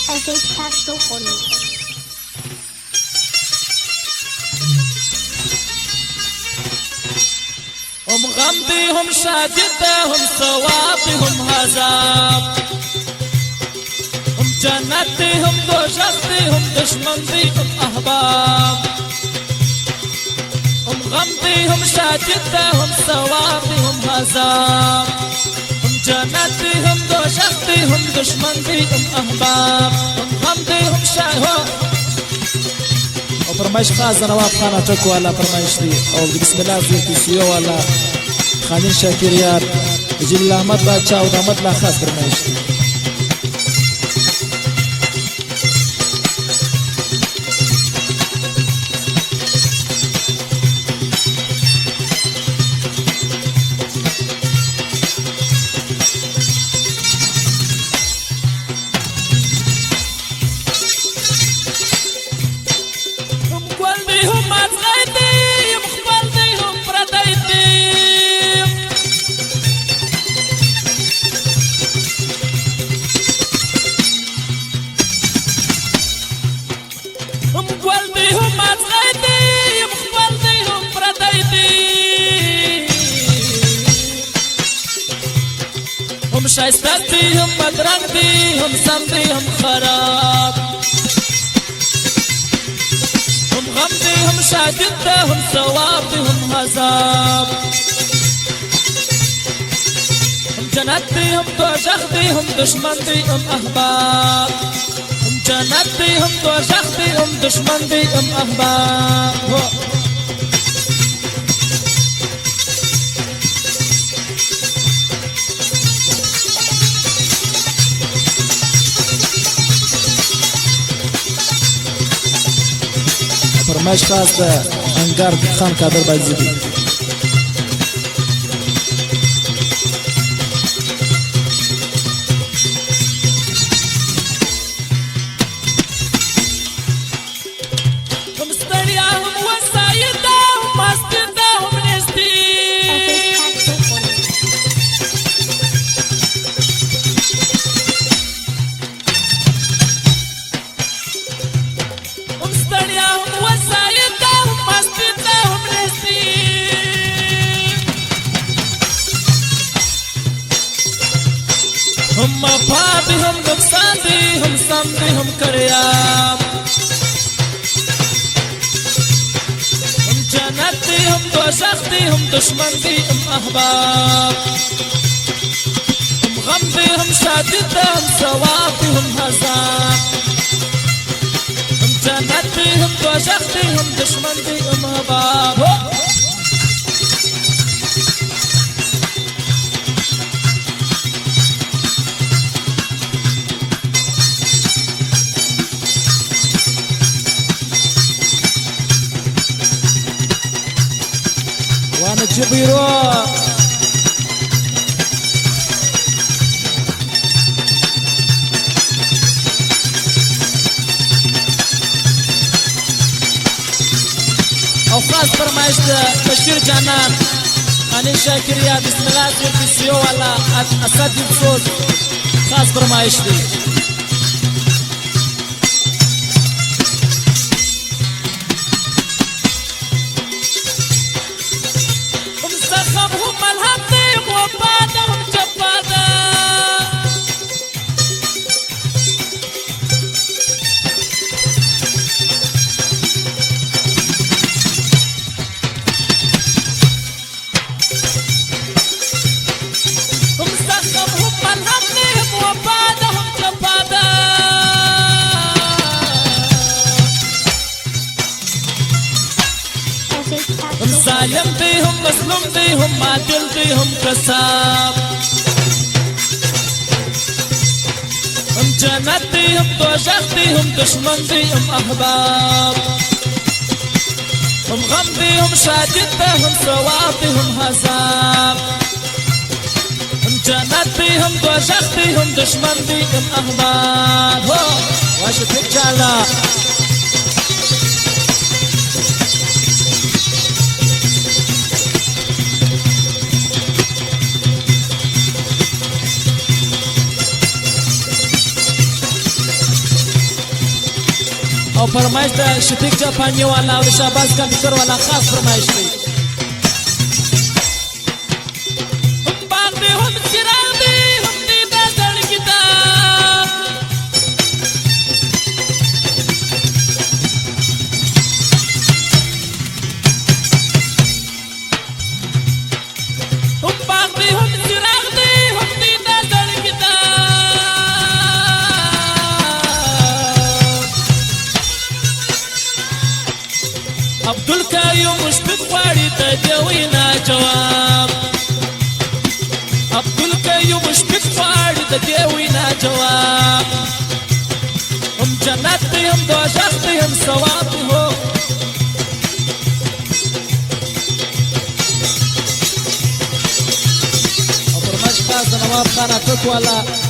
FH Saxophone. هم غمدي هم شاجدة هم ثوابي هم هزاب هم جنتي هم دوجختي هم دشمنتي هم أحباب هم غمدي هم شاجدة هم ثوابي هم هزاب هم جنتي هم دوجختي هم دشمنتي هم أحباب هم غمدي هم شاجدة او فرمایش خاص نواب خان ټکو والا فرمایش دی او بسم الله زوی سیو والا خالد شاکر یار جلیل احمد بادشاہ او احمد لا خاص فرمایش دی هم شایسته دی هم بدرنگ دی هم سم دی هم خراب هم غم دی هم شاجد دی هم ثواب دی هم عذاب هم جنت دی هم دوزخ دی هم دشمن دی هم احباب هم جنت دی هم دوزخ دی هم دشمن دی هم احباب فرمایش خاص ده انگار خان قادر بایزیدی هم ستړیا هم وسایده هم مستده هم نږدې هم ستړیا هم هم مفاد هم نقصان دی هم سم دی هم کریاب هم جنت دی هم دوزخ دی هم دشمن دی هم احباب هم غم دی هم شادد دی هم ثواب دی هم عذاب هم جنت دی هم دوزخ دی هم دشمن دی هم احباب وانا جبيرو او خاص فرمایش بشیر جانان خالد شاکر یا بسم الله زوی سیو والا اسد صوت خاص فرمایش دی ظالم دی هم مظلوم دی هم عادل دی هم کساب هم جنت دی هم دوزخ دی هم دشمن دی هم احباب هم غم دی هم شاجد دی هم ثواب دی هم عذاب هم جنت دی هم دوزخ دی هم دشمن دی هم احباب واشه فکر چالا او فرمایش د شفیق جاپانی والا او د شهباز کمپیوټر والا خاص فرمایش دی عبدالقیوم مشفق غواړي د دې وینا جواب عبدالقیوم مشفق غواړي د دې وینا جواب هم جنت دی هم دوزخ دی هم ثواب دی هو او فرمایش خاص د نواب خان اتک والا